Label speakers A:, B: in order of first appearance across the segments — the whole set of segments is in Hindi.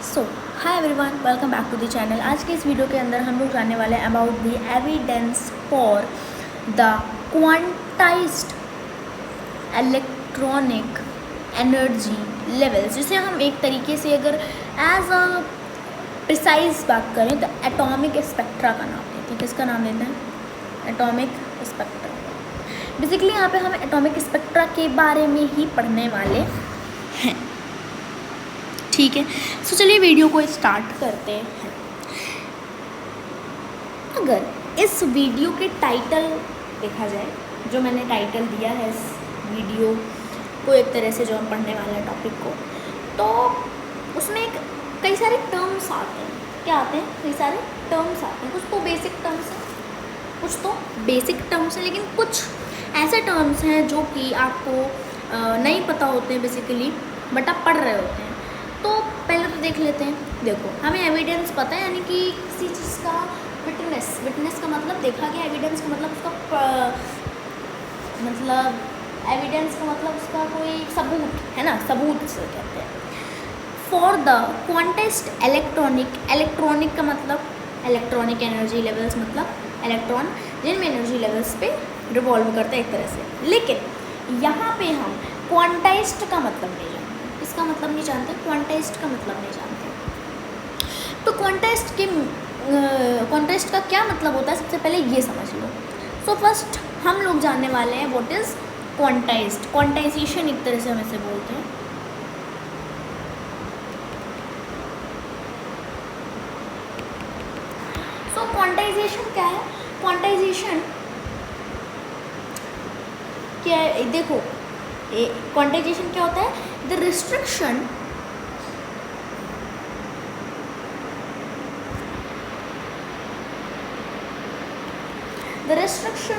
A: So hi everyone, welcome back to the channel. आज के इस वीडियो के अंदर हम लोग जानने वाले हैं about the evidence for the quantized electronic energy levels, जिसे हम एक तरीके से अगर एज अ प्रिसाइज बात करें तो एटॉमिक स्पेक्ट्रा का नाम देते हैं। किसका नाम देते हैं? Atomic spectra. बेसिकली यहाँ पे हम एटॉमिक स्पेक्ट्रा के बारे में ही पढ़ने वाले हैं। ठीक है, सो चलिए वीडियो को स्टार्ट करते हैं। अगर इस वीडियो के टाइटल देखा जाए, जो मैंने टाइटल दिया है इस वीडियो को, एक तरह से जो हम पढ़ने वाले हैं टॉपिक को, तो उसमें कई सारे टर्म्स आते हैं। क्या आते हैं? कई सारे टर्म्स आते हैं। कुछ तो बेसिक टर्म्स हैं, लेकिन कुछ ऐसे टर्म्स हैं जो कि आपको नहीं पता होते हैं बेसिकली, बट आप पढ़ रहे होते हैं। तो पहले तो देख लेते हैं। देखो, हमें एविडेंस पता है, यानी कि किसी चीज़ का विटनेस का मतलब देखा गया। एविडेंस का मतलब एविडेंस का मतलब उसका कोई सबूत है ना, सबूत से कहते हैं। फॉर द क्वांटाइज्ड इलेक्ट्रॉनिक का मतलब इलेक्ट्रॉनिक एनर्जी लेवल्स, मतलब इलेक्ट्रॉन जिनमें एनर्जी लेवल्स पे रिवॉल्व करते हैं एक तरह से। लेकिन यहाँ पे हम क्वांटाइज्ड का मतलब नहीं जानते। इसका मतलब नहीं जानते, क्वांटाइज्ड का मतलब नहीं जानते। तो क्वांटाइज्ड का क्या मतलब होता है, सबसे पहले ये समझ लो। सो फर्स्ट हम लोग जानने वाले हैं व्हाट इज़ क्वांटाइज्ड। क्वांटाइजेशन एक तरह से हम इसे बोलते हैं। सो क्वांटाइजेशन क्या है? क्वांटाइजेशन क्या है? देखो, क्वांटाइजेशन क्या होता है? The restriction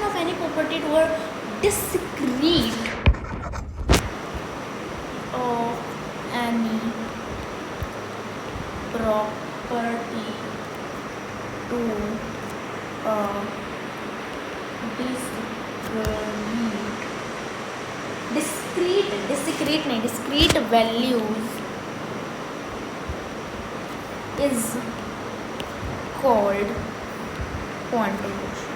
A: of any property to a discrete of any property to a discrete values is called quantization।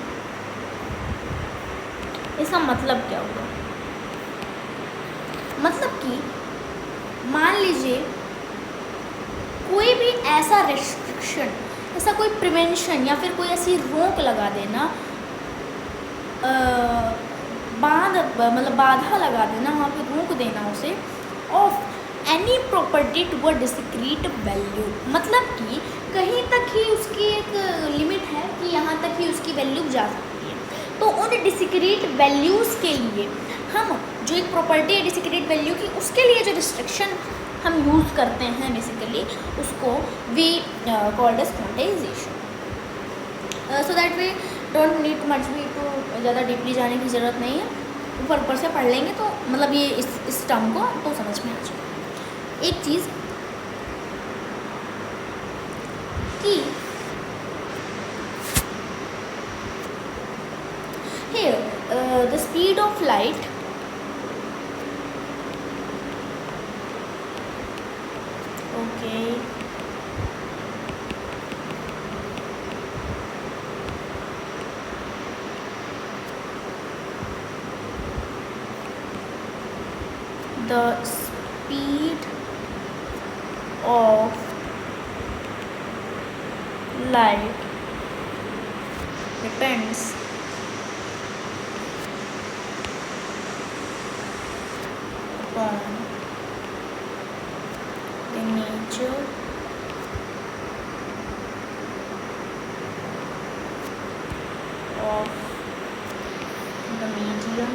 A: इसका मतलब क्या हुआ? मतलब कि मान लीजिए कोई भी ऐसा रेस्ट्रिक्शन, ऐसा कोई प्रिवेंशन या फिर कोई ऐसी रोक लगा देना, बाधा लगा देना, वहाँ पे रोक देना उसे, of any property to a discrete value. मतलब कि कहीं तक ही उसकी एक लिमिट है कि यहाँ तक ही उसकी वैल्यू जा सकती है। तो उन डिस्क्रीट वैल्यूज़ के लिए हम जो एक प्रॉपर्टी है डिस्क्रीट वैल्यू की, उसके लिए जो रिस्ट्रिक्शन हम यूज़ करते हैं बेसिकली, उसको we called as quantization. So that we don't need much भी टू ज़्यादा डीपली जाने की ज़रूरत नहीं है। ऊपर से पढ़ लेंगे तो मतलब ये इस टर्म को तो समझ में आ जाए। एक चीज़ कि here the speed of light the speed of light depends upon the nature of the medium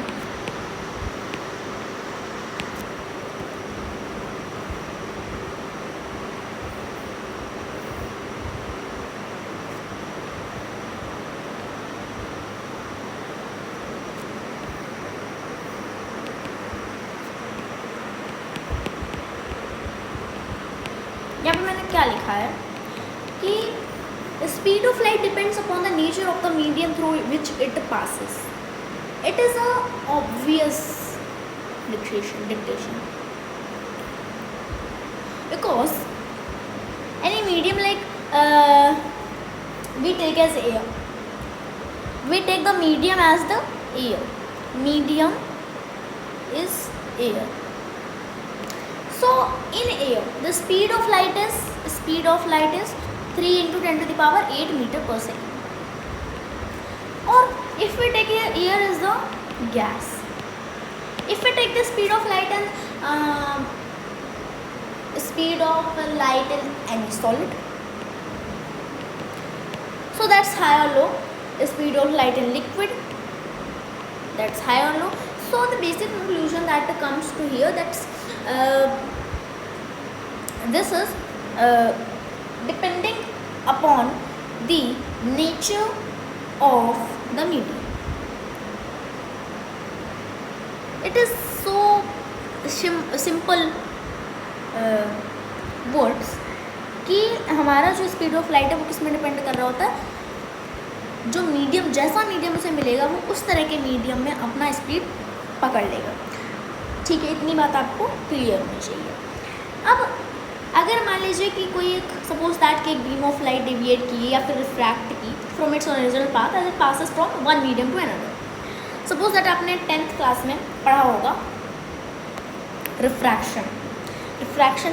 A: यहाँ पे मैंने क्या लिखा है कि speed of light depends upon the nature of the medium through which it passes. It is a obvious dictation because medium like we take as air. We take the medium as the air. Medium is air. So in air, the speed of light is 3 into 10 to the power 8 meter per second. Or if we take air is the gas. If we take the speed of light and speed of light in any solid, so that's high or low. The speed of light in liquid, that's high or low. So the basic conclusion that comes to here, that's this is depending upon the nature of the medium. It is so simple words कि हमारा जो स्पीड ऑफ लाइट है वो किस में डिपेंड कर रहा होता है, जो मीडियम, जैसा मीडियम उसे मिलेगा वो उस तरह के मीडियम में अपना स्पीड पकड़ लेगा। ठीक है, इतनी बात आपको क्लियर होनी चाहिए। अब अगर मान लीजिए कि कोई एक सपोज दैट कि एक बीम ऑफ लाइट डेविएट की या फिर रिफ्रैक्ट की from its original path as it passes from one medium to another. Suppose that आपने 10th क्लास में पढ़ा होगा रिफ्रैक्शन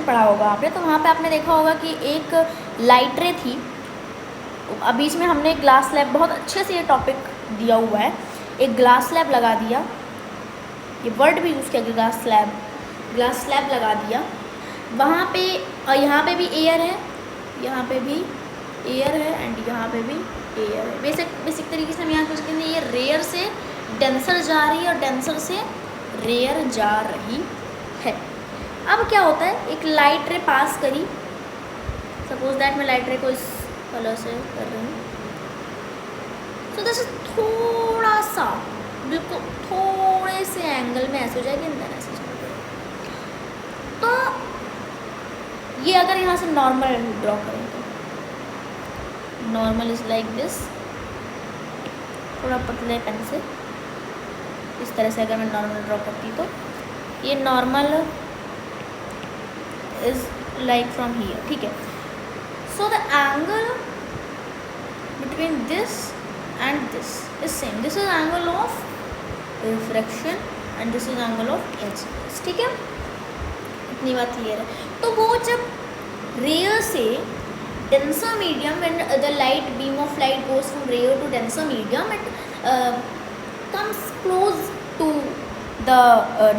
A: पढ़ा होगा आपने, तो वहाँ पे आपने देखा होगा कि एक लाइट रे थी, अब बीच में हमने एक ग्लास स्लैब, बहुत अच्छे से ये टॉपिक दिया हुआ है, एक ग्लास स्लैब लगा दिया, ये वर्ड भी यूज़ किया, ग्लास स्लैब लगा दिया वहाँ पे, और यहाँ पे भी एयर है, यहाँ पे भी एयर है एंड यहाँ पे भी एयर है। बेसिक तरीके से हम यहाँ कुछ कहते हैं, ये रेयर से डेंसर जा रही है और डेंसर से रेयर जा रही है। अब क्या होता है, एक लाइट रे पास करी, सपोज दैट मैं लाइट रे को इस कलर से कर रही हूँ, सो दिस थोड़ा सा बिल्कुल थोड़े से एंगल में ऐसे हो जाएगी, अंदर ऐसे जाएगी। तो ये अगर यहाँ से नॉर्मल ड्रॉ करें तो नॉर्मल इज लाइक दिस, थोड़ा पतले पेन से इस तरह से अगर मैं नॉर्मल ड्रॉ करती तो ये normal is like from here. ठीक है, so the angle between this and this is same, this is angle of refraction and this is angle of incidence. ठीक है, इतनी बात क्लियर है। तो वो जब रेयर से denser medium, when the light beam of light goes from rare to denser medium, it comes close to the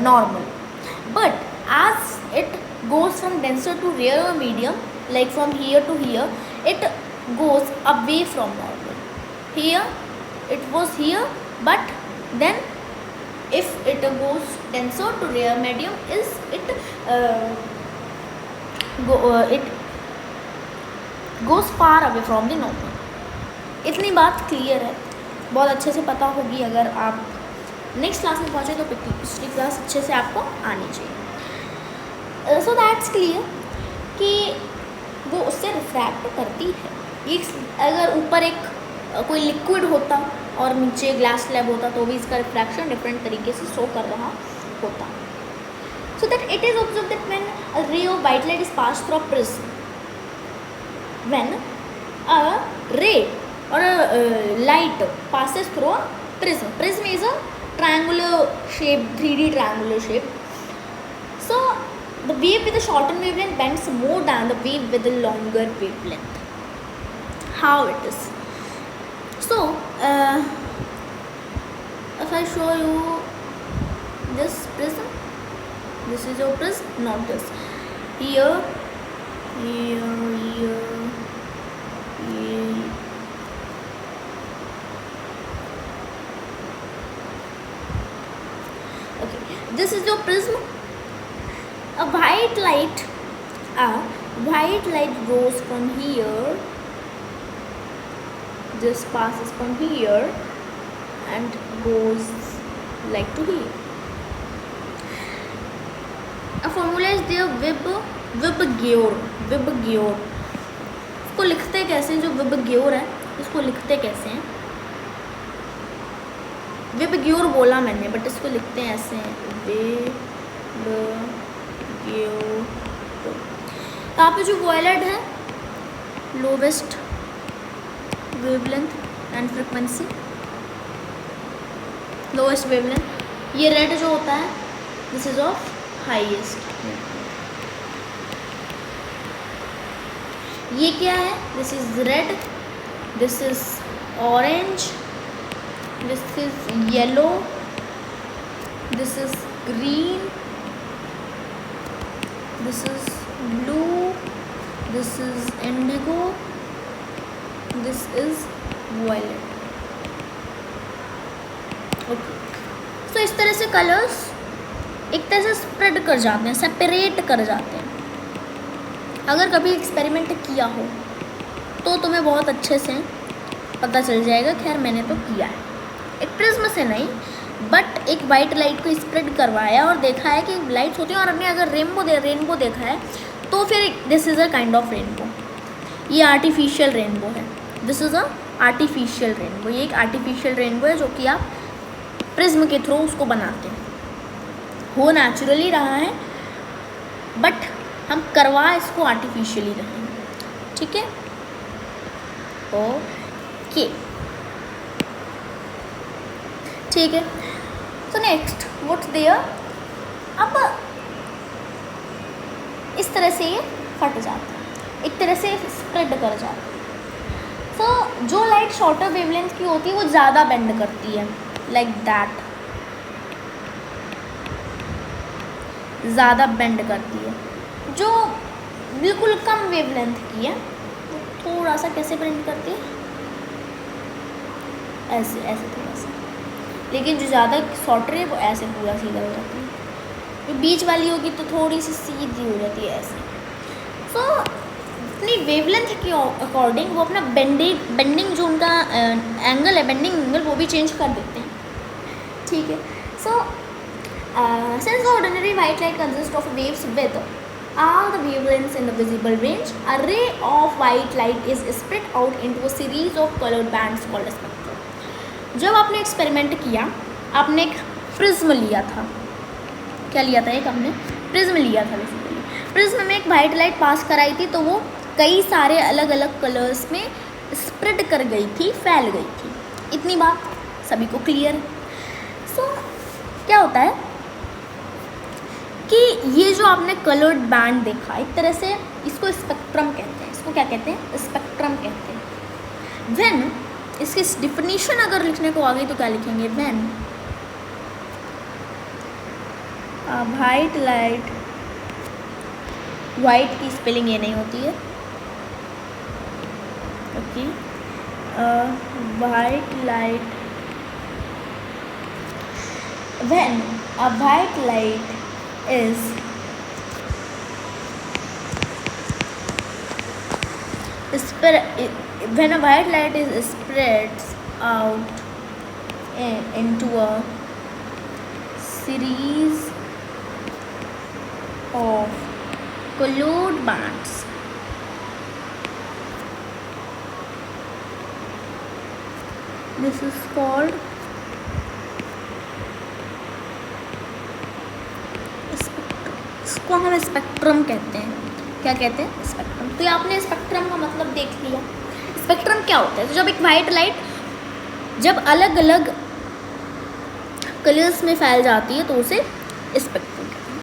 A: normal, but as it goes from denser to rarer medium, like from here to here, it goes away from normal. Here it was here, but then if it goes denser to rare medium, is it it goes far away from the normal. इतनी बात क्लियर है, बहुत अच्छे से पता होगी। अगर आप नेक्स्ट क्लास में पहुँचे तो पिछली क्लास अच्छे से आपको आनी चाहिए। सो दैट्स क्लियर कि वो उससे रिफ्रैक्ट करती है। ये अगर ऊपर एक कोई लिक्विड होता और नीचे ग्लास स्लैब होता तो भी इसका रिफ्रैक्शन डिफरेंट तरीके से शो कर रहा होता। So that it is observe that when a ray of white light is pass through a prism, when a ray or a light passes through a prism. Prism is a triangular shape, 3D triangular shape. So the wave with the shortened wavelength bends more than the wave with the longer wavelength. How it is? So if I show you this prism, this is your prism, not this. Here. Okay, this is your prism. A white light goes from here, this passes from here and goes like to here. A formula is there, VIBGYOR. इसको लिखते कैसे हैं, जो विबग्योर है इसको लिखते कैसे हैं, विबग्योर बोला मैंने बट इसको लिखते हैं ऐसे हैं, विबग्योर। यहाँ पे जो वॉयलेट है lowest wavelength and frequency, lowest wavelength. ये रेड जो होता है दिस इज ऑफ हाईएस्ट। ये क्या है, this is red, this is orange, this is yellow, this is green, this is blue, this is indigo, this is violet. Okay, तो इस तरह से कलर्स एक तरह से स्प्रेड कर जाते हैं, सेपरेट कर जाते हैं। अगर कभी एक्सपेरिमेंट किया हो तो तुम्हें बहुत अच्छे से पता चल जाएगा। खैर मैंने तो किया है, एक प्रिज्म से नहीं बट एक वाइट लाइट को स्प्रेड करवाया और देखा है कि लाइट्स होती हैं, और हमने अगर रेनबो देखा है तो फिर this is a kind of rainbow. ये आर्टिफिशियल रेनबो है, this is a artificial rainbow. ये एक आर्टिफिशियल रेनबो है जो कि आप प्रिज्म के थ्रू उसको बनाते हैं। हो नेचुरली रहा है बट हम करवा इसको आर्टिफिशियली रहे हैं, ठीक है। ओके, ठीक है। तो नेक्स्ट व्हाट्स देयर, अब इस तरह से ये फट जाता है, एक तरह से स्प्रेड कर जाता है। तो जो लाइट शॉर्टर वेवलेंथ की होती है वो ज़्यादा बेंड करती है, लाइक दैट, ज़्यादा बेंड करती है। जो बिल्कुल कम वेवलेंथ की है वो थोड़ा सा कैसे बेंड करती है, ऐसे ऐसे थोड़ा सा, लेकिन जो ज़्यादा शॉर्टर है वो ऐसे पूरा सीधा हो जाती है। जो बीच वाली होगी तो थोड़ी सी सीधी हो जाती है ऐसे। सो अपनी वेवलेंथ के अकॉर्डिंग वो अपना बेंडिंग जो उनका एंगल है, बेंडिंग एंगल वो भी चेंज कर देते हैं, ठीक है। सो since the ordinary white light consists of waves with all the wavelengths in the visible range, a ray of white light is spread out into a series of colored bands called spectrum. जब आपने एक्सपेरिमेंट किया, आपने एक प्रिज्म लिया था, क्या लिया था, एक हमने प्रिज्म लिया था। बेसिकली प्रिज्म में एक वाइट लाइट पास कराई थी तो वो कई सारे अलग अलग कलर्स में स्प्रेड कर गई थी, फैल गई थी। इतनी बात सभी को क्लियर है। सो क्या होता है कि ये जो आपने कलर्ड बैंड देखा, एक तरह से इसको स्पेक्ट्रम कहते हैं। इसको क्या कहते हैं, स्पेक्ट्रम कहते हैं। व्हेन, इसकी डिफिनीशन अगर लिखने को आ गई तो क्या लिखेंगे, व्हेन वाइट लाइट, वाइट की स्पेलिंग ये नहीं होती है, okay, white light, when a white light is when a white light is spreads out into a series of colored bands, this is called इसको हम स्पेक्ट्रम कहते हैं। क्या कहते हैं, स्पेक्ट्रम। तो ये आपने स्पेक्ट्रम का मतलब देख लिया। स्पेक्ट्रम क्या होता है, तो जब एक वाइट लाइट जब अलग अलग कलर्स में फैल जाती है तो उसे स्पेक्ट्रम